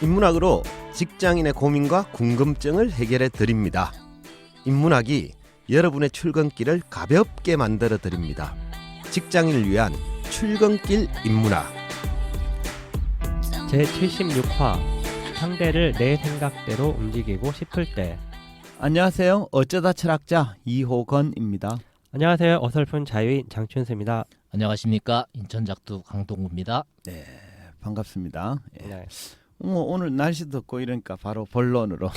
인문학으로 직장인의 고민과 궁금증을 해결해 드립니다. 인문학이 여러분의 출근길을 가볍게 만들어 드립니다. 직장인을 위한 출근길 인문학. 제76화 상대를 내 생각대로 움직이고 싶을 때. 안녕하세요. 어쩌다 철학자 이호건입니다. 안녕하세요. 어설픈 자유인 장춘수입니다. 안녕하십니까. 인천작두 강동구입니다. 네, 반갑습니다. 예. 네. 오늘 날씨 덥고 이러니까 바로 본론으로.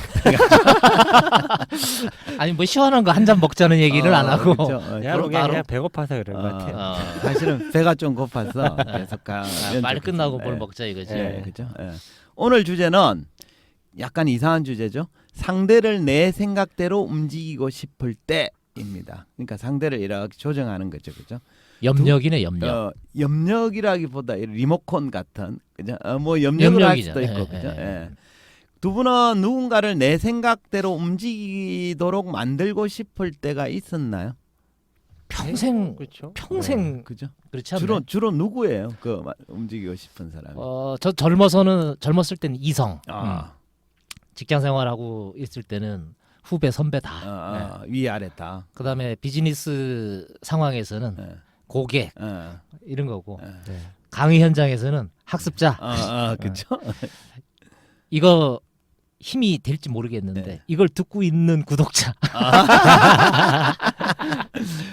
아니 뭐 시원한 거 한 잔 먹자는 얘기를 안 하고 그렇죠. 내가 보기엔 그냥 배고파서 그런 것 같아요. 사실은 배가 좀 고파서 계속 빨리 끝나고 뭘 네. 먹자 이거지. 네, 그렇죠. 예. 오늘 주제는 약간 이상한 주제죠. 상대를 내 생각대로 움직이고 싶을 때입니다. 그러니까 상대를 이렇게 조정하는 거죠, 그렇죠? 염력이네 염력. 염력이라기보다 리모컨 같은, 그죠? 뭐 염력을 할 염력이죠. 수도 있고, 예, 그죠? 예, 예. 예. 두 분은 누군가를 내 생각대로 움직이도록 만들고 싶을 때가 있었나요? 평생 그렇죠. 평생 그죠? 그렇지 않나요? 주로 누구예요? 움직이고 싶은 사람이? 저 젊었을 때는 이성. 직장 생활하고 있을 때는 후배 선배 다. 위아래 다. 그다음에 비즈니스 상황에서는 예. 고객 어, 이런 거고 예. 네. 강의 현장에서는 학습자. 그렇죠. 이거 힘이 될지 모르겠는데 네. 이걸 듣고 있는 구독자.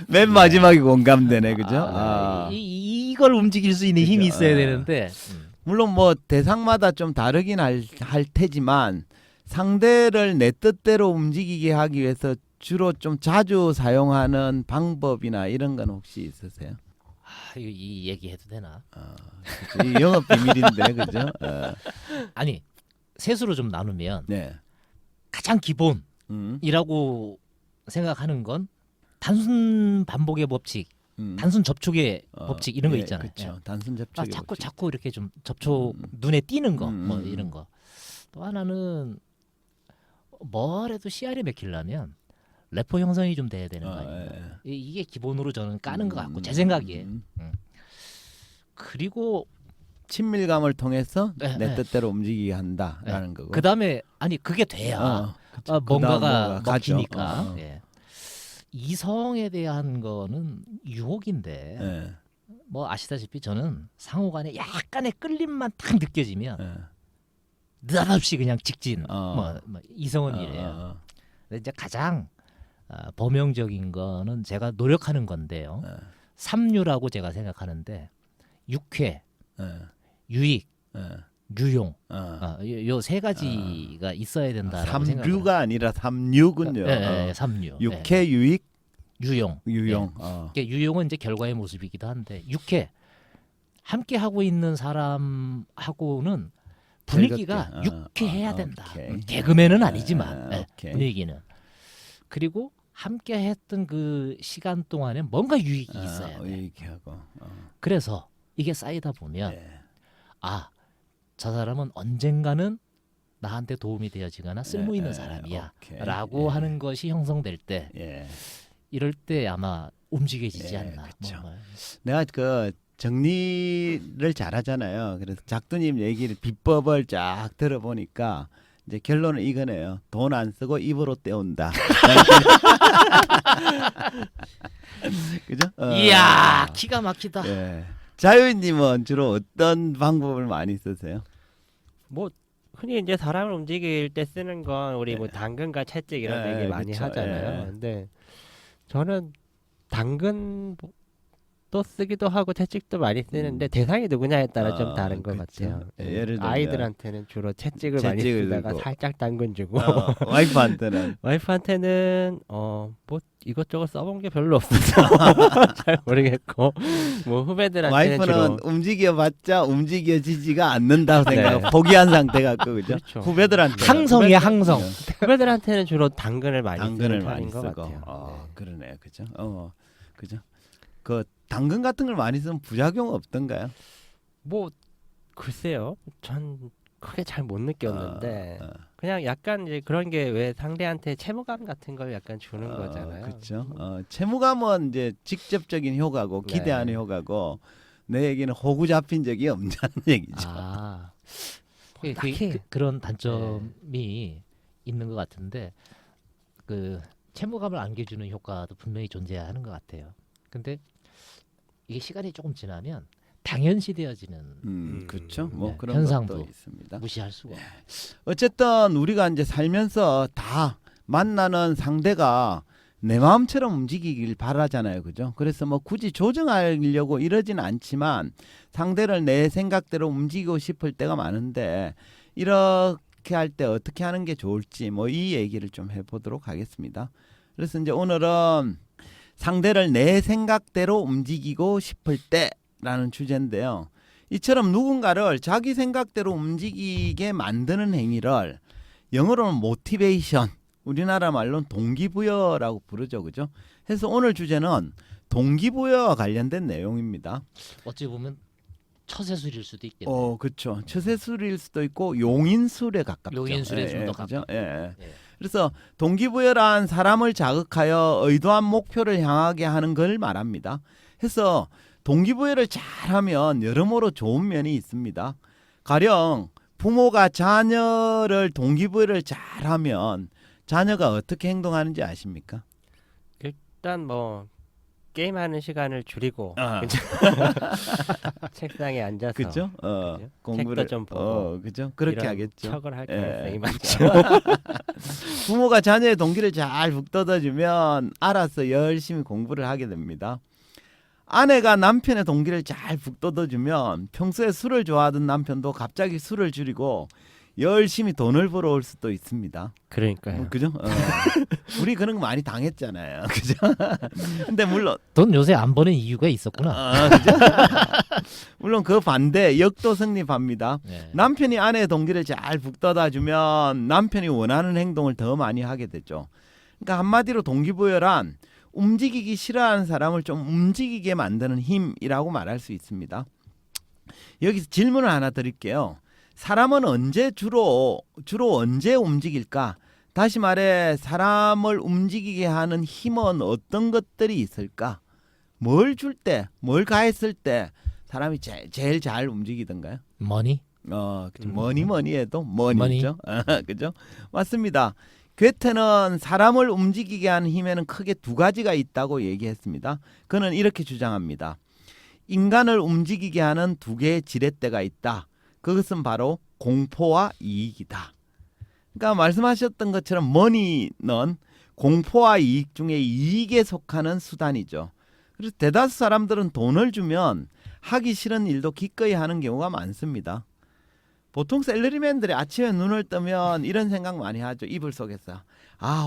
맨 마지막에 공감되네, 그죠? 이걸 움직일 수 있는 힘이 그죠. 있어야 되는데 물론 뭐 대상마다 좀 다르긴 할 테지만 상대를 내 뜻대로 움직이게 하기 위해서 주로 좀 자주 사용하는 방법이나 이런 건 혹시 있으세요? 이 얘기 해도 되나? 그렇죠. 이 영업 비밀인데, 그죠? 아니 셋으로 좀 나누면 네. 가장 기본이라고 음, 생각하는 건 단순 반복의 법칙, 단순 접촉의 법칙 이런 거 있잖아요. 그렇죠. 예. 단순 접촉. 자꾸 이렇게 좀 접촉 눈에 띄는 거, 뭐 음. 이런 거. 또 하나는 뭐래도 CR이 맥히려면 래퍼 형성이 좀 돼야 되는 거 아니에요. 이게 기본으로 저는 까는 것 같고 제 생각이에요. 그리고 친밀감을 통해서 네, 내 네. 뜻대로 움직이게 한다라는 거고. 그 다음에 아니 그게 돼야 그쵸. 뭔가가 가죠. 먹히니까. 예. 이성에 대한 거는 유혹인데 예. 뭐 아시다시피 저는 상호간에 약간의 끌림만 딱 느껴지면 예. 느닷없이 그냥 직진. 어. 뭐 이성은 이래요. 근데 이제 가장 범용적인 거는 제가 노력하는 건데요. 삼류라고 제가 생각하는데 육회, 유익, 유용 요 세 가지가 있어야 된다라고 생각합니다. 삼류가 아니라 삼류군요. 네, 삼류. 육회, 유익, 유용. 유용. 이게 유용은 이제 결과의 모습이기도 한데 육회 함께 하고 있는 사람하고는 분위기가 즐겁게. 유쾌해야 된다. 오케이. 개그맨은 아니지만 오케이. 분위기는. 그리고 함께 했던 그 시간 동안에 뭔가 유익이 있어야 돼. 유익하고. 그래서 이게 쌓이다 보면 저 사람은 언젠가는 나한테 도움이 되어지거나 쓸모 있는 사람이야 오케이. 라고 하는 것이 형성될 때 예. 이럴 때 아마 움직여지지 예, 않나. 그쵸. 뭐. 내가 정리를 잘하잖아요. 그래서 작두님 얘기를 비법을 쫙 들어보니까 이제 결론은 이거네요. 돈 안 쓰고 입으로 때운다. 그죠? 이야 기가 막히다. 예. 자유인님은 주로 어떤 방법을 많이 쓰세요? 뭐 흔히 이제 사람을 움직일 때 쓰는 건 우리 뭐 당근과 채찍 이런 예, 얘기 많이 그쵸. 하잖아요. 예. 근데 저는 당근도 쓰기도 하고 채찍도 많이 쓰는데 대상이 누구냐에 따라 좀 다른 것 그쵸. 같아요. 예, 예를 들면 아이들한테는 주로 채찍을 많이 채찍을 쓰다가 들고. 살짝 당근 주고 와이프한테는 와이프한테는 뭐 이것저것 써본 게 별로 없어서 잘 모르겠고 뭐 후배들한테는 와이프는 주로 움직여봤자 움직여지지가 않는다고 네. 생각. 포기한 상태 같고 그죠? 그렇죠. 후배들한테 항성이야 항성. 후배들한테는 주로 당근을 많이 당근을 쓰는 많이 편인 것 쓰고. 같아요. 그러네요, 그죠? 그죠? 그 당근 같은 걸 많이 쓰면 부작용 없던가요? 뭐 글쎄요, 전 크게 잘 못 느꼈는데 그냥 약간 이제 그런 게 왜 상대한테 채무감 같은 걸 약간 주는 거잖아요. 그렇죠. 채무감은 이제 직접적인 효과고 네. 기대하는 효과고 내 얘기는 호구 잡힌 적이 없냐는 얘기죠. 딱히. 그런 단점이 있는 것 같은데 그 채무감을 안겨주는 효과도 분명히 존재하는 것 같아요. 근데 이게 시간이 조금 지나면 당연시되어지는 그렇죠. 뭐 네, 그런 현상도 것도 있습니다. 무시할 수가. 어쨌든 우리가 이제 살면서 다 만나는 상대가 내 마음처럼 움직이길 바라잖아요, 그죠? 그래서 뭐 굳이 조정하려고 이러지는 않지만 상대를 내 생각대로 움직이고 싶을 때가 많은데 이렇게 할 때 어떻게 하는 게 좋을지 뭐 이 얘기를 좀 해보도록 하겠습니다. 그래서 이제 오늘은 상대를 내 생각대로 움직이고 싶을 때라는 주제인데요. 이처럼 누군가를 자기 생각대로 움직이게 만드는 행위를 영어로는 모티베이션, 우리나라 말로는 동기부여라고 부르죠, 그죠? 그래서 오늘 주제는 동기부여와 관련된 내용입니다. 어찌 보면 처세술일 수도 있겠네요. 그렇죠. 처세술일 수도 있고 용인술에 가깝죠. 용인술에 좀 더 그죠? 가깝고. 예. 예. 그래서 동기부여란 사람을 자극하여 의도한 목표를 향하게 하는 걸 말합니다. 그래서 동기부여를 잘하면 여러모로 좋은 면이 있습니다. 가령 부모가 자녀를 동기부여를 잘하면 자녀가 어떻게 행동하는지 아십니까? 일단 뭐 게임하는 시간을 줄이고 그죠? 책상에 앉아서 그죠? 그죠? 공부를 책도 좀 보고 그죠? 그렇게 이런 하겠죠. 척을 할 예, 가능성이 많죠. 부모가 자녀의 동기를 잘 북돋아주면 알아서 열심히 공부를 하게 됩니다. 아내가 남편의 동기를 잘 북돋아주면 평소에 술을 좋아하던 남편도 갑자기 술을 줄이고 열심히 돈을 벌어올 수도 있습니다. 그러니까요. 그죠? 우리 그런 거 많이 당했잖아요. 그죠? 근데 물론 돈 요새 안 버는 이유가 있었구나. 그죠? 물론 그 반대 역도 성립합니다. 네. 남편이 아내의 동기를 잘 북돋아주면 남편이 원하는 행동을 더 많이 하게 되죠. 그러니까 한마디로 동기부여란 움직이기 싫어하는 사람을 좀 움직이게 만드는 힘이라고 말할 수 있습니다. 여기서 질문을 하나 드릴게요. 사람은 주로 언제 움직일까? 다시 말해 사람을 움직이게 하는 힘은 어떤 것들이 있을까? 뭘 줄 때, 뭘 가했을 때 사람이 제일 잘 움직이던가요? 머니? 그죠. 뭐니 해도 머니죠. 머니. 그죠? 맞습니다. 괴테는 사람을 움직이게 하는 힘에는 크게 두 가지가 있다고 얘기했습니다. 그는 이렇게 주장합니다. 인간을 움직이게 하는 두 개의 지렛대가 있다. 그것은 바로 공포와 이익이다. 그러니까 말씀하셨던 것처럼 머니는 공포와 이익 중에 이익에 속하는 수단이죠. 그래서 대다수 사람들은 돈을 주면 하기 싫은 일도 기꺼이 하는 경우가 많습니다. 보통 샐러리맨들이 아침에 눈을 뜨면 이런 생각 많이 하죠. 이불 속에서.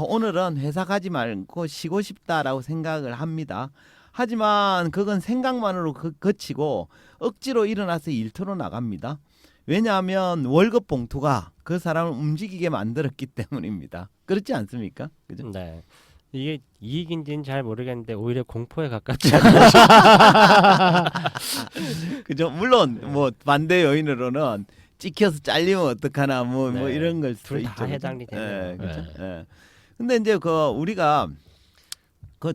오늘은 회사 가지 말고 쉬고 싶다라고 생각을 합니다. 하지만 그건 생각만으로 그치고 억지로 일어나서 일터로 나갑니다. 왜냐하면 월급 봉투가 그 사람을 움직이게 만들었기 때문입니다. 그렇지 않습니까? 그죠? 네. 이게 이익인지는 잘 모르겠는데 오히려 공포에 가깝지 않나요? 그죠? 물론 뭐 반대 요인으로는 찍혀서 잘리면 어떡하나 뭐 네. 이런 걸 수도 둘 다 있죠. 해당이 되네요. 그죠? 네. 예. 근데 이제 우리가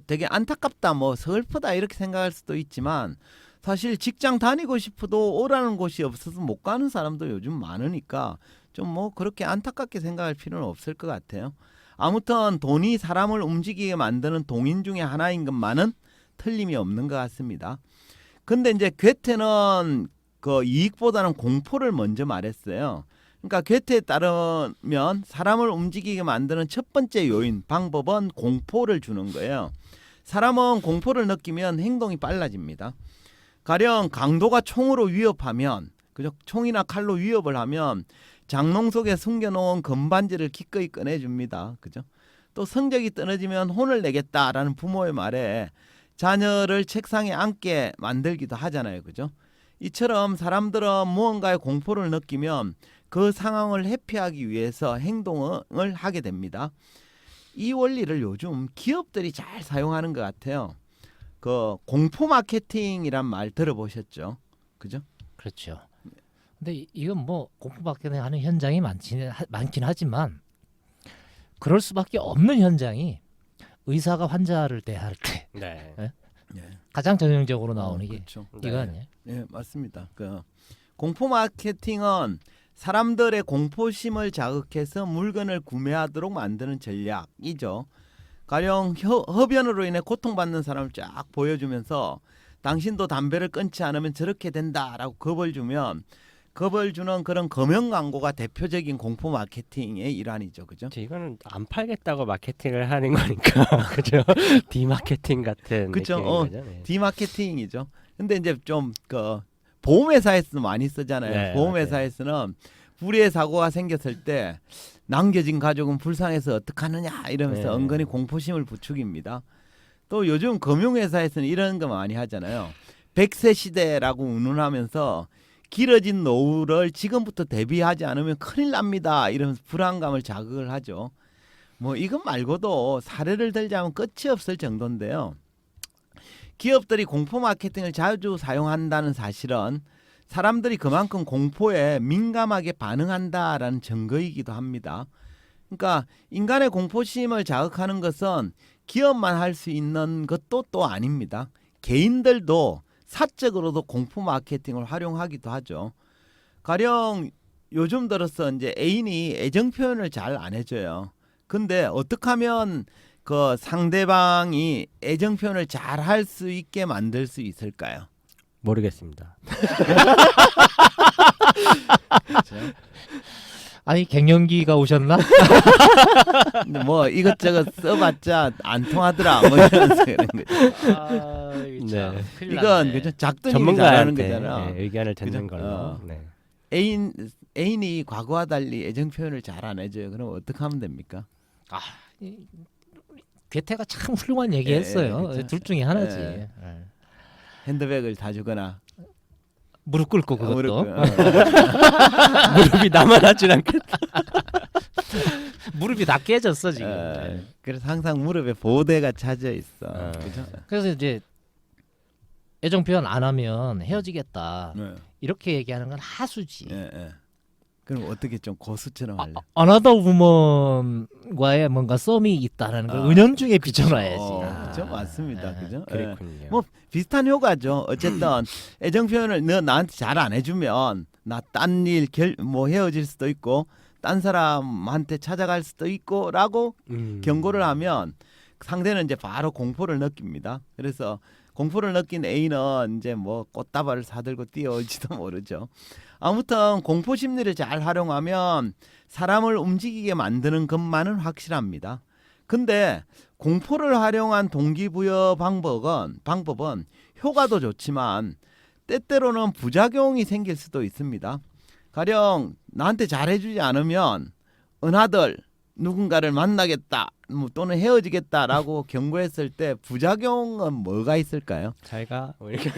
되게 안타깝다 뭐 슬프다 이렇게 생각할 수도 있지만 사실 직장 다니고 싶어도 오라는 곳이 없어서 못 가는 사람도 요즘 많으니까 좀 뭐 그렇게 안타깝게 생각할 필요는 없을 것 같아요. 아무튼 돈이 사람을 움직이게 만드는 동인 중에 하나인 것만은 틀림이 없는 것 같습니다. 근데 이제 괴테는 그 이익보다는 공포를 먼저 말했어요. 그러니까 괴테에 따르면 사람을 움직이게 만드는 첫 번째 요인, 방법은 공포를 주는 거예요. 사람은 공포를 느끼면 행동이 빨라집니다. 가령 강도가 총으로 위협하면, 그죠? 총이나 칼로 위협을 하면 장롱 속에 숨겨놓은 금반지를 기꺼이 꺼내줍니다. 그죠? 또 성적이 떨어지면 혼을 내겠다라는 부모의 말에 자녀를 책상에 앉게 만들기도 하잖아요. 그죠? 이처럼 사람들은 무언가의 공포를 느끼면 그 상황을 회피하기 위해서 행동을 하게 됩니다. 이 원리를 요즘 기업들이 잘 사용하는 것 같아요. 그 공포 마케팅이란 말 들어보셨죠? 그죠? 그렇죠. 근데 이건 뭐 공포 마케팅 하는 현장이 많긴 하지만 그럴 수밖에 없는 현장이 의사가 환자를 대할 때 네. 가장 전형적으로 나오는 게 그렇죠. 이거 아니에요? 네, 맞습니다. 그 공포 마케팅은 사람들의 공포심을 자극해서 물건을 구매하도록 만드는 전략이죠. 가령 흡연으로 인해 고통받는 사람을 쫙 보여주면서 당신도 담배를 끊지 않으면 저렇게 된다라고 겁을 주면 겁을 주는 그런 검연 광고가 대표적인 공포 마케팅의 일환이죠. 그죠? 이거는 안 팔겠다고 마케팅을 하는 거니까 그죠? 디마케팅 같은 그쵸? 느낌인 거죠. 네. 디마케팅이죠. 근데 이제 좀 그 보험회사에서도 많이 쓰잖아요. 네, 보험회사에서는 불의의 사고가 생겼을 때 남겨진 가족은 불쌍해서 어떡하느냐 이러면서 네. 은근히 공포심을 부추깁니다. 또 요즘 금융회사에서는 이런 거 많이 하잖아요. 100세 시대라고 운운하면서 길어진 노후를 지금부터 대비하지 않으면 큰일 납니다. 이러면서 불안감을 자극을 하죠. 뭐 이것 말고도 사례를 들자면 끝이 없을 정도인데요. 기업들이 공포 마케팅을 자주 사용한다는 사실은 사람들이 그만큼 공포에 민감하게 반응한다라는 증거이기도 합니다. 그러니까 인간의 공포심을 자극하는 것은 기업만 할 수 있는 것도 또 아닙니다. 개인들도 사적으로도 공포 마케팅을 활용하기도 하죠. 가령 요즘 들어서 이제 애인이 애정 표현을 잘 안 해줘요. 근데 어떻게 하면 그 상대방이 애정 표현을 잘 할 수 있게 만들 수 있을까요? 모르겠습니다. 아니 갱년기가 오셨나? 근데 뭐 이것저것 써봤자 안 통하더라. 뭐 이러면서 그런 거죠. 아, 네. 이건 그죠? 작두님이 잘하는 전문가한테 거잖아. 의견을 듣는 그죠? 걸로. 네. 애인이 과거와 달리 애정 표현을 잘 안 해줘요. 그럼 어떻게 하면 됩니까? 괴테가 참 훌륭한 얘기했어요. 그쵸. 둘 중에 하나지. 예. 예. 핸드백을 다 주거나 무릎 꿇고 그것도 무릎이 나만 하진 않겠다. 무릎이 다 깨졌어 지금. 예. 그래서 항상 무릎에 보호대가 차져 있어. 아. 그죠? 그래서 이제 애정 표현 안 하면 헤어지겠다 이렇게 얘기하는 건 하수지. 예. 그럼 어떻게 좀 고수처럼 할래? 어나더 우먼과의 뭔가 썸이 있다는 걸 은연중에 비춰놔야지. 그죠? 맞습니다. 그죠? 예. 그랬군요. 뭐 비슷한 효과죠. 어쨌든 애정 표현을 너 나한테 잘 안 해주면 나 딴 일 뭐 헤어질 수도 있고 딴 사람한테 찾아갈 수도 있고라고 경고를 하면 상대는 이제 바로 공포를 느낍니다. 그래서 공포를 느낀 애인은 이제 뭐 꽃다발을 사들고 뛰어올지도 모르죠. 아무튼 공포 심리를 잘 활용하면 사람을 움직이게 만드는 것만은 확실합니다. 근데 공포를 활용한 동기부여 방법은 효과도 좋지만 때때로는 부작용이 생길 수도 있습니다. 가령 나한테 잘해주지 않으면 은하들 누군가를 만나겠다 또는 헤어지겠다라고 경고했을 때 부작용은 뭐가 있을까요? 잘가. 뭐 이렇게.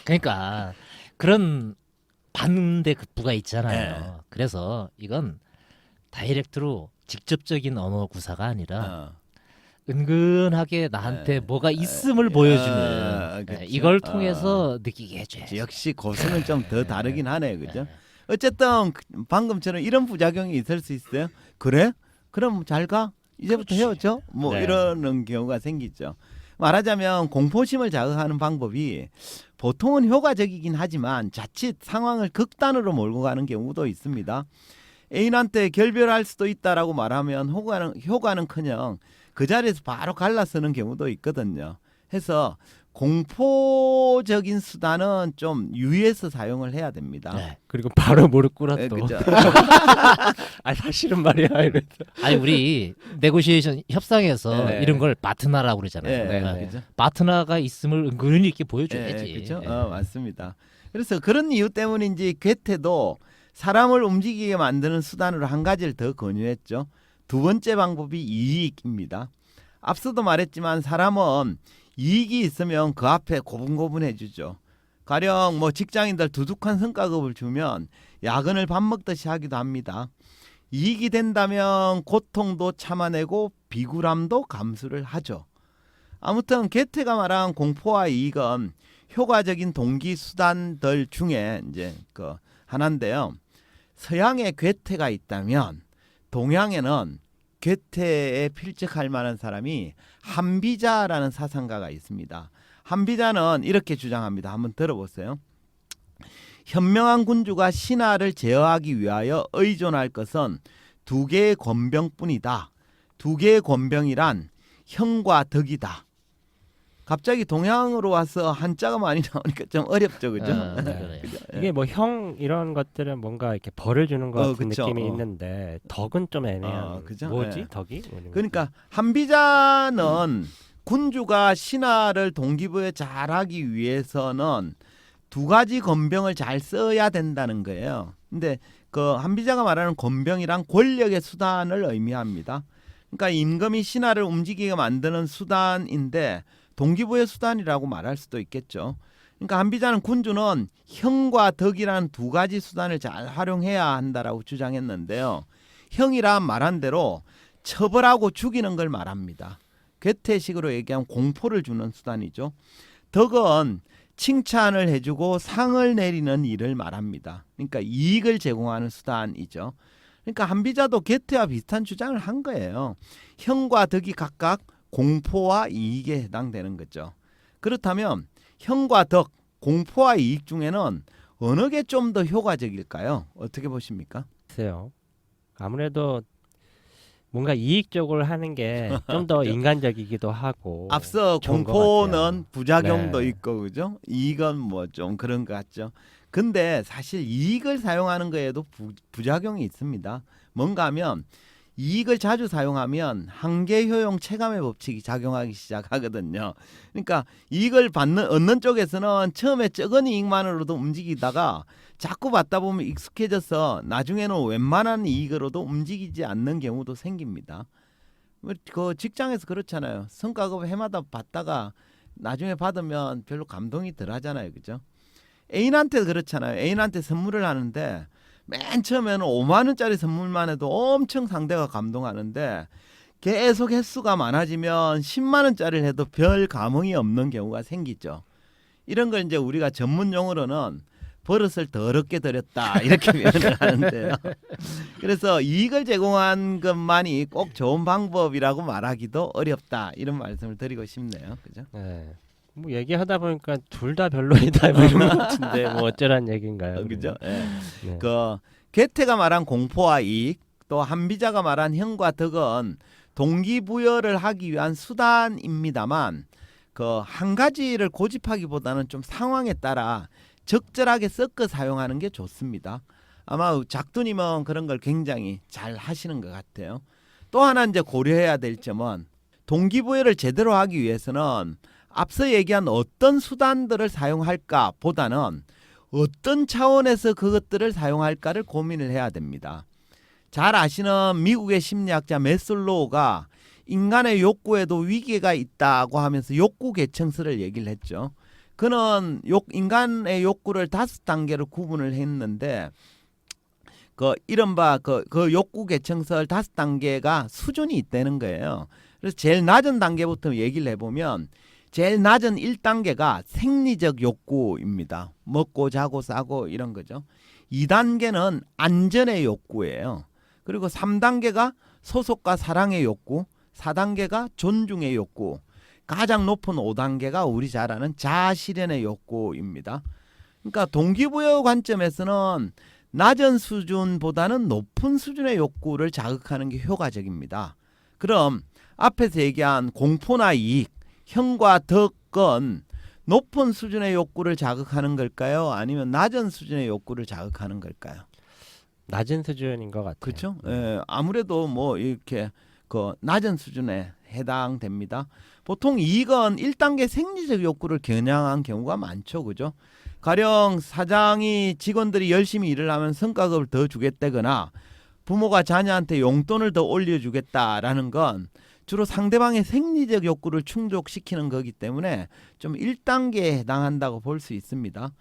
그러니까 그런 반대 급부가 있잖아요. 네. 그래서 이건 다이렉트로 직접적인 언어 구사가 아니라 은근하게 나한테 뭐가 있음을 보여주는 그렇죠. 이걸 통해서 느끼게 해줘야지. 역시 고수는 좀 더 다르긴 하네요. 그죠? 어쨌든 방금처럼 이런 부작용이 있을 수 있어요. 그래? 그럼 잘 가? 이제부터 헤어져? 뭐 네. 이러는 경우가 생기죠. 말하자면 공포심을 자극하는 방법이 보통은 효과적이긴 하지만 자칫 상황을 극단으로 몰고 가는 경우도 있습니다. 애인한테 결별할 수도 있다라고 말하면 효과는커녕 그 자리에서 바로 갈라서는 경우도 있거든요. 해서 공포적인 수단은 좀 유의해서 사용을 해야 됩니다. 네. 그리고 바로 무릎 꿇었어. 그죠? 아 사실은 말이야 이랬어. 아니 우리 네고시에이션 협상에서 네. 이런 걸 파트너라고 그러잖아요. 예, 네. 그죠? 파트너가 있음을 은근히 이렇게 보여줘야지. 그죠? 예. 맞습니다. 그래서 그런 이유 때문인지 괴테도 사람을 움직이게 만드는 수단으로 한 가지를 더 권유했죠. 두 번째 방법이 이익입니다. 앞서도 말했지만 사람은 이익이 있으면 그 앞에 고분고분해지죠. 가령 뭐 직장인들 두둑한 성과급을 주면 야근을 밥 먹듯이 하기도 합니다. 이익이 된다면 고통도 참아내고 비굴함도 감수를 하죠. 아무튼 괴테가 말한 공포와 이익은 효과적인 동기 수단들 중에 이제 그 하나인데요. 서양에 괴테가 있다면 동양에는 괴테에 필적할 만한 사람이 한비자라는 사상가가 있습니다. 한비자는 이렇게 주장합니다. 한번 들어보세요. 현명한 군주가 신하를 제어하기 위하여 의존할 것은 두 개의 권병뿐이다. 두 개의 권병이란 형과 덕이다. 갑자기 동양으로 와서 한자가 많이 나오니까 좀 어렵죠, 그죠? 그래요. 그죠? 이게 뭐 형 이런 것들은 뭔가 이렇게 벌을 주는 것 같은 그쵸. 느낌이 있는데 덕은 좀 애매한. 그죠? 뭐지 예. 덕이? 그러니까 한비자는 군주가 신하를 동기부여 잘하기 위해서는 두 가지 권병을 잘 써야 된다는 거예요. 근데 그 한비자가 말하는 권병이란 권력의 수단을 의미합니다. 그러니까 임금이 신하를 움직이게 만드는 수단인데 동기부여 수단이라고 말할 수도 있겠죠. 그러니까 한비자는 군주는 형과 덕이라는 두 가지 수단을 잘 활용해야 한다라고 주장했는데요. 형이란 말한 대로 처벌하고 죽이는 걸 말합니다. 괴테식으로 얘기하면 공포를 주는 수단이죠. 덕은 칭찬을 해주고 상을 내리는 일을 말합니다. 그러니까 이익을 제공하는 수단이죠. 그러니까 한비자도 괴테와 비슷한 주장을 한 거예요. 형과 덕이 각각 공포와 이익에 해당되는 거죠. 그렇다면 형과 덕, 공포와 이익 중에는 어느 게 좀 더 효과적일까요? 어떻게 보십니까? 글쎄요. 아무래도 뭔가 이익적으로 하는 게 좀 더 인간적이기도 하고. 앞서 좋은 것 공포는 같아요. 부작용도 네. 있고 그죠? 이익은 뭐 좀 그런 것 같죠. 근데 사실 이익을 사용하는 거에도 부작용이 있습니다. 뭔가 하면 이익을 자주 사용하면 한계 효용 체감의 법칙이 작용하기 시작하거든요. 그러니까 이익을 얻는 쪽에서는 처음에 적은 이익만으로도 움직이다가 자꾸 받다 보면 익숙해져서 나중에는 웬만한 이익으로도 움직이지 않는 경우도 생깁니다. 그 직장에서 그렇잖아요. 성과급 해마다 받다가 나중에 받으면 별로 감동이 덜 하잖아요. 그죠? 애인한테 그렇잖아요. 애인한테 선물을 하는데 맨 처음에는 5만 원짜리 선물만 해도 엄청 상대가 감동하는데 계속 횟수가 많아지면 10만 원짜리를 해도 별 감흥이 없는 경우가 생기죠. 이런 걸 이제 우리가 전문 용어로는 버릇을 더럽게 들였다 이렇게 표현을 하는데요. 그래서 이익을 제공한 것만이 꼭 좋은 방법이라고 말하기도 어렵다 이런 말씀을 드리고 싶네요. 그죠? 네. 뭐 얘기하다 보니까 둘 다 별로이다 뭐 이런 것 같은데 뭐 어쩌란 얘기인가요? 그죠? 예. 네. 그 괴테가 말한 공포와 이익, 또 한비자가 말한 형과 덕은 동기부여를 하기 위한 수단입니다만 그 한 가지를 고집하기보다는 좀 상황에 따라 적절하게 섞어 사용하는 게 좋습니다. 아마 작두님은 그런 걸 굉장히 잘 하시는 것 같아요. 또 하나 이제 고려해야 될 점은 동기부여를 제대로 하기 위해서는 앞서 얘기한 어떤 수단들을 사용할까 보다는 어떤 차원에서 그것들을 사용할까를 고민을 해야 됩니다. 잘 아시는 미국의 심리학자 매슬로우가 인간의 욕구에도 위계가 있다고 하면서 욕구 계층설을 얘기를 했죠. 그는 인간의 욕구를 5단계로 구분을 했는데 그 이른바 그 욕구 계층설 5단계가 수준이 있다는 거예요. 그래서 제일 낮은 단계부터 얘기를 해보면 제일 낮은 1단계가 생리적 욕구입니다. 먹고 자고 싸고 이런 거죠. 2단계는 안전의 욕구예요. 그리고 3단계가 소속과 사랑의 욕구, 4단계가 존중의 욕구, 가장 높은 5단계가 우리 잘 아는 자아실현의 욕구입니다. 그러니까 동기부여 관점에서는 낮은 수준보다는 높은 수준의 욕구를 자극하는 게 효과적입니다. 그럼 앞에서 얘기한 공포나 이익, 형과 덕은 높은 수준의 욕구를 자극하는 걸까요? 아니면 낮은 수준의 욕구를 자극하는 걸까요? 낮은 수준인 것 같아요. 그렇죠. 예, 아무래도 뭐 이렇게 그 낮은 수준에 해당됩니다. 보통 이익은 1단계 생리적 욕구를 겨냥한 경우가 많죠. 그죠? 가령 사장이 직원들이 열심히 일을 하면 성과급을 더 주겠다거나 부모가 자녀한테 용돈을 더 올려주겠다라는 건 주로 상대방의 생리적 욕구를 충족시키는 거기 때문에 좀 1단계에 해당한다고 볼 수 있습니다.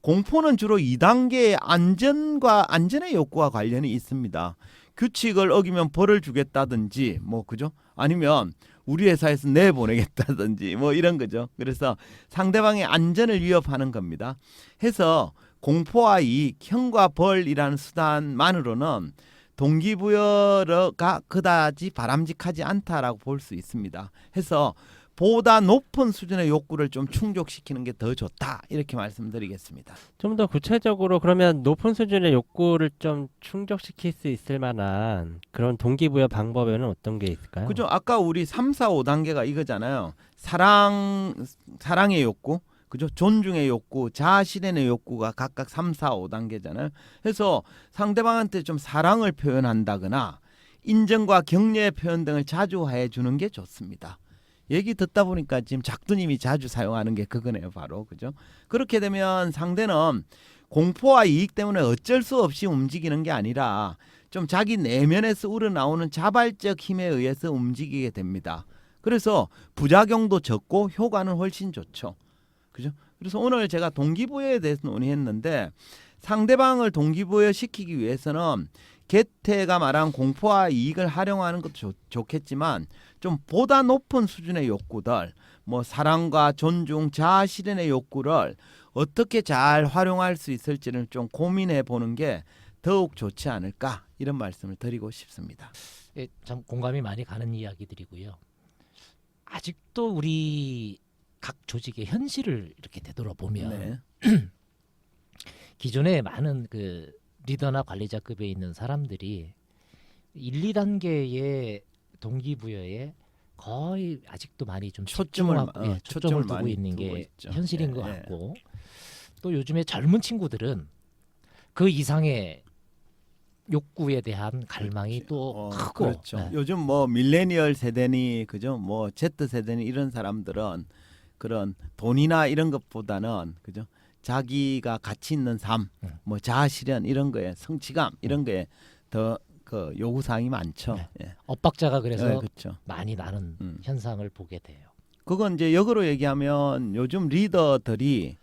공포는 주로 2단계의 안전의 욕구와 관련이 있습니다. 규칙을 어기면 벌을 주겠다든지 뭐 그죠? 아니면 우리 회사에서 내보내겠다든지 뭐 이런 거죠. 그래서 상대방의 안전을 위협하는 겁니다. 해서 공포와 이익, 형과 벌이라는 수단만으로는 동기부여가 그다지 바람직하지 않다라고 볼 수 있습니다. 해서 보다 높은 수준의 욕구를 좀 충족시키는 게 더 좋다 이렇게 말씀드리겠습니다. 좀 더 구체적으로 그러면 높은 수준의 욕구를 좀 충족시킬 수 있을 만한 그런 동기부여 방법에는 어떤 게 있을까요? 그죠? 아까 우리 3, 4, 5단계가 이거잖아요. 사랑의 욕구, 그죠? 존중의 욕구, 자아 실현의 욕구가 각각 3, 4, 5단계잖아요. 그래서 상대방한테 좀 사랑을 표현한다거나 인정과 격려의 표현 등을 자주 해 주는 게 좋습니다. 얘기 듣다 보니까 지금 작두님이 자주 사용하는 게 그거네요, 바로. 그죠? 그렇게 되면 상대는 공포와 이익 때문에 어쩔 수 없이 움직이는 게 아니라 좀 자기 내면에서 우러나오는 자발적 힘에 의해서 움직이게 됩니다. 그래서 부작용도 적고 효과는 훨씬 좋죠. 그죠? 그래서 오늘 제가 동기부여에 대해서 논의했는데 상대방을 동기부여 시키기 위해서는 개태가 말한 공포와 이익을 활용하는 것도 좋겠지만 좀 보다 높은 수준의 욕구들, 뭐 사랑과 존중, 자아 실현의 욕구를 어떻게 잘 활용할 수 있을지를 좀 고민해 보는 게 더욱 좋지 않을까 이런 말씀을 드리고 싶습니다. 예, 참 공감이 많이 가는 이야기들이고요. 아직도 우리 각 조직의 현실을 이렇게 되돌아보면 네. 기존에 많은 그 리더나 관리자급에 있는 사람들이 1, 2단계의 동기부여에 거의 아직도 많이 좀 초점을 두고 많이 있는 두고 게 있죠. 현실인 예, 것 예. 같고 또 요즘에 젊은 친구들은 그 이상의 욕구에 대한 갈망이 또 크고 그렇죠. 예. 요즘 뭐 밀레니얼 세대니 그죠? 뭐 Z 세대니 이런 사람들은 그런 돈이나 이런 것보다는 그죠? 자기가 가치 있는 삶, 뭐 자아 실현 이런 거에 성취감 이런 거에 더 그 요구 사항이 많죠. 네. 예. 엇박자가 그래서 그렇죠. 많이 나는 현상을 보게 돼요. 그건 이제 역으로 얘기하면 요즘 리더들이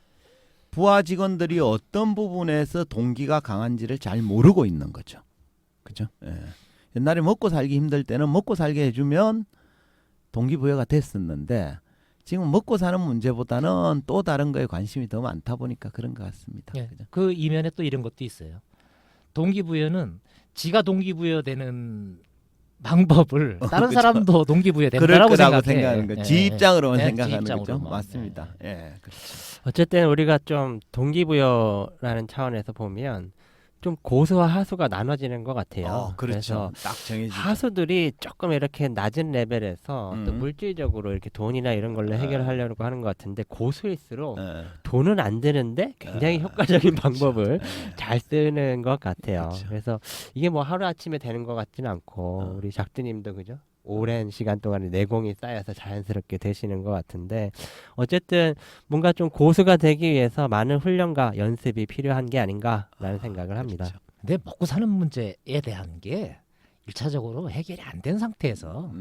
부하 직원들이 어떤 부분에서 동기가 강한지를 잘 모르고 있는 거죠. 그죠? 예. 옛날에 먹고 살기 힘들 때는 먹고 살게 해주면 동기부여가 됐었는데 지금 먹고 사는 문제보다는 또 다른 거에 관심이 더 많다 보니까 그런 것 같습니다. 예. 그죠? 그 이면에 또 이런 것도 있어요. 동기부여는 지가 동기부여되는 방법을 다른 그죠. 사람도 그럴 동기부여된다라고 거라고 생각해. 생각하는 거. 예, 지 입장으로만 예, 생각하는 지 거죠. 입장으로만. 맞습니다. 예. 그렇죠. 어쨌든 우리가 좀 동기부여라는 차원에서 보면 좀 고수와 하수가 나눠지는 것 같아요. 그렇죠. 그래서 딱 정해지죠. 하수들이 조금 이렇게 낮은 레벨에서 또 물질적으로 이렇게 돈이나 이런 걸로 해결하려고 하는 것 같은데 고수일수록 예. 돈은 안 드는데 굉장히 효과적인 방법을 예. 잘 쓰는 것 같아요. 그렇죠. 그래서 이게 뭐 하루 아침에 되는 것 같지는 않고 우리 작두님도 그죠? 오랜 시간 동안에 내공이 쌓여서 자연스럽게 되시는 것 같은데 어쨌든 뭔가 좀 고수가 되기 위해서 많은 훈련과 연습이 필요한 게 아닌가라는 생각을 합니다. 그렇죠. 근데 먹고 사는 문제에 대한 게 1차적으로 해결이 안 된 상태에서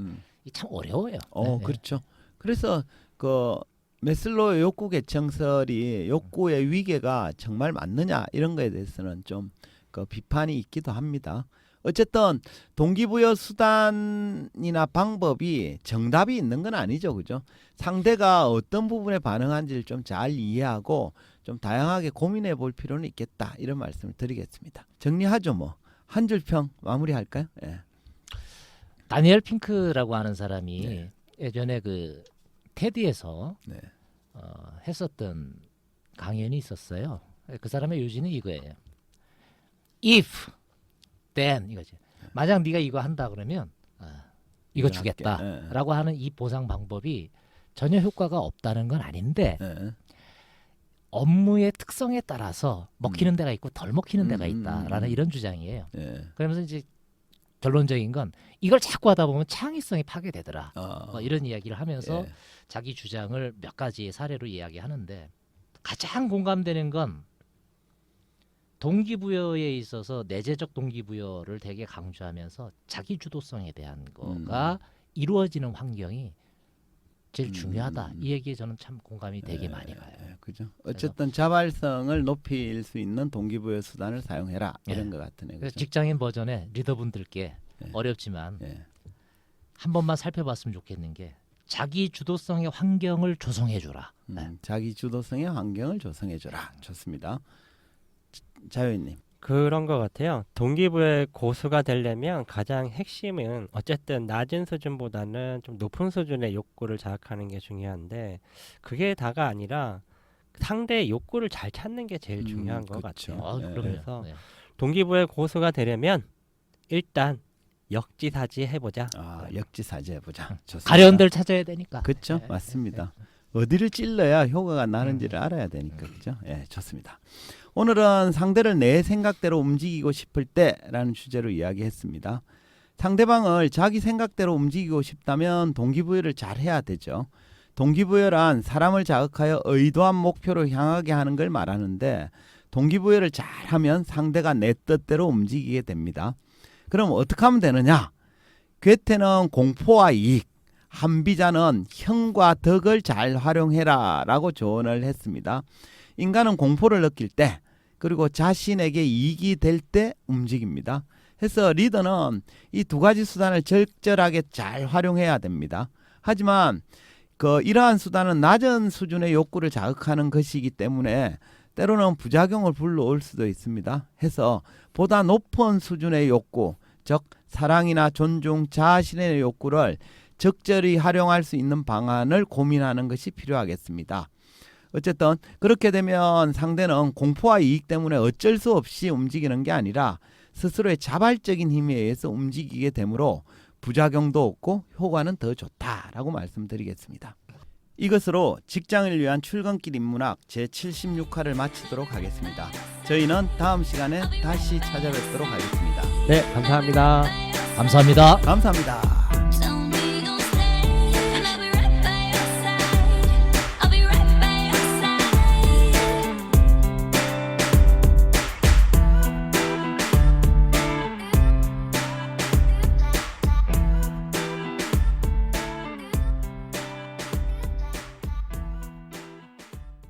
이게 참 어려워요. 네, 그렇죠. 그래서 그 메슬로의 욕구 개청설이 욕구의 위계가 정말 맞느냐 이런 거에 대해서는 좀 그 비판이 있기도 합니다. 어쨌든 동기부여 수단이나 방법이 정답이 있는 건 아니죠, 그죠? 상대가 어떤 부분에 반응한지를 좀 잘 이해하고 좀 다양하게 고민해 볼 필요는 있겠다 이런 말씀을 드리겠습니다. 정리하죠, 뭐. 한 줄 평 마무리할까요? 예. 다니엘 핑크라고 하는 사람이 네. 예전에 그 테디에서 네. 했었던 강연이 있었어요. 그 사람의 요지는 이거예요. If, then 이거지. 만약 네가 이거 한다 그러면 이거 이거 할게. 주겠다라고 하는 이 보상 방법이 전혀 효과가 없다는 건 아닌데 예. 업무의 특성에 따라서 먹히는 데가 있고 덜 먹히는 데가 있다라는 이런 주장이에요. 예. 그러면서 이제 결론적인 건 이걸 자꾸 하다 보면 창의성이 파괴되더라. 이런 이야기를 하면서 예. 자기 주장을 몇 가지의 사례로 이야기하는데 가장 공감되는 건 동기부여에 있어서 내재적 동기부여를 되게 강조하면서 자기 주도성에 대한 거가 이루어지는 환경이 제일 중요하다. 이 얘기에 저는 참 공감이 되게 많이 가요. 그죠. 어쨌든 자발성을 높일 수 있는 동기부여 수단을 사용해라 이런 것 같으네요. 그래서 그죠? 직장인 버전에 리더분들께 어렵지만 한 번만 살펴봤으면 좋겠는 게 자기 주도성의 환경을 조성해주라. 자기 주도성의 환경을 조성해줘라. 좋습니다. 자유인님. 그런 것 같아요. 동기부여 고수가 되려면 가장 핵심은 어쨌든 낮은 수준보다는 좀 높은 수준의 욕구를 자극하는 게 중요한데 그게 다가 아니라 상대의 욕구를 잘 찾는 게 제일 중요한 것 그쵸. 같아요. 아, 네. 그럼요. 그래서 네. 동기부여 고수가 되려면 일단 역지사지 해보자. 역지사지 해보자. 좋습니다. 가련들 찾아야 되니까. 그렇죠, 네. 맞습니다. 어디를 찔러야 효과가 나는지를 알아야 되니까 그죠. 예, 좋습니다. 오늘은 상대를 내 생각대로 움직이고 싶을 때라는 주제로 이야기했습니다. 상대방을 자기 생각대로 움직이고 싶다면 동기부여를 잘 해야 되죠. 동기부여란 사람을 자극하여 의도한 목표로 향하게 하는 걸 말하는데 동기부여를 잘하면 상대가 내 뜻대로 움직이게 됩니다. 그럼 어떻게 하면 되느냐? 괴테는 공포와 이익, 한비자는 형과 덕을 잘 활용해라 라고 조언을 했습니다. 인간은 공포를 느낄 때 그리고 자신에게 이익이 될 때 움직입니다. 해서 리더는 이 두 가지 수단을 적절하게 잘 활용해야 됩니다. 하지만 이러한 수단은 낮은 수준의 욕구를 자극하는 것이기 때문에 때로는 부작용을 불러올 수도 있습니다. 해서 보다 높은 수준의 욕구, 즉 사랑이나 존중, 자신의 욕구를 적절히 활용할 수 있는 방안을 고민하는 것이 필요하겠습니다. 어쨌든 그렇게 되면 상대는 공포와 이익 때문에 어쩔 수 없이 움직이는 게 아니라 스스로의 자발적인 힘에 의해서 움직이게 되므로 부작용도 없고 효과는 더 좋다라고 말씀드리겠습니다. 이것으로 직장을 위한 출근길 인문학 제76화를 마치도록 하겠습니다. 저희는 다음 시간에 다시 찾아뵙도록 하겠습니다. 네, 감사합니다. 감사합니다. 감사합니다.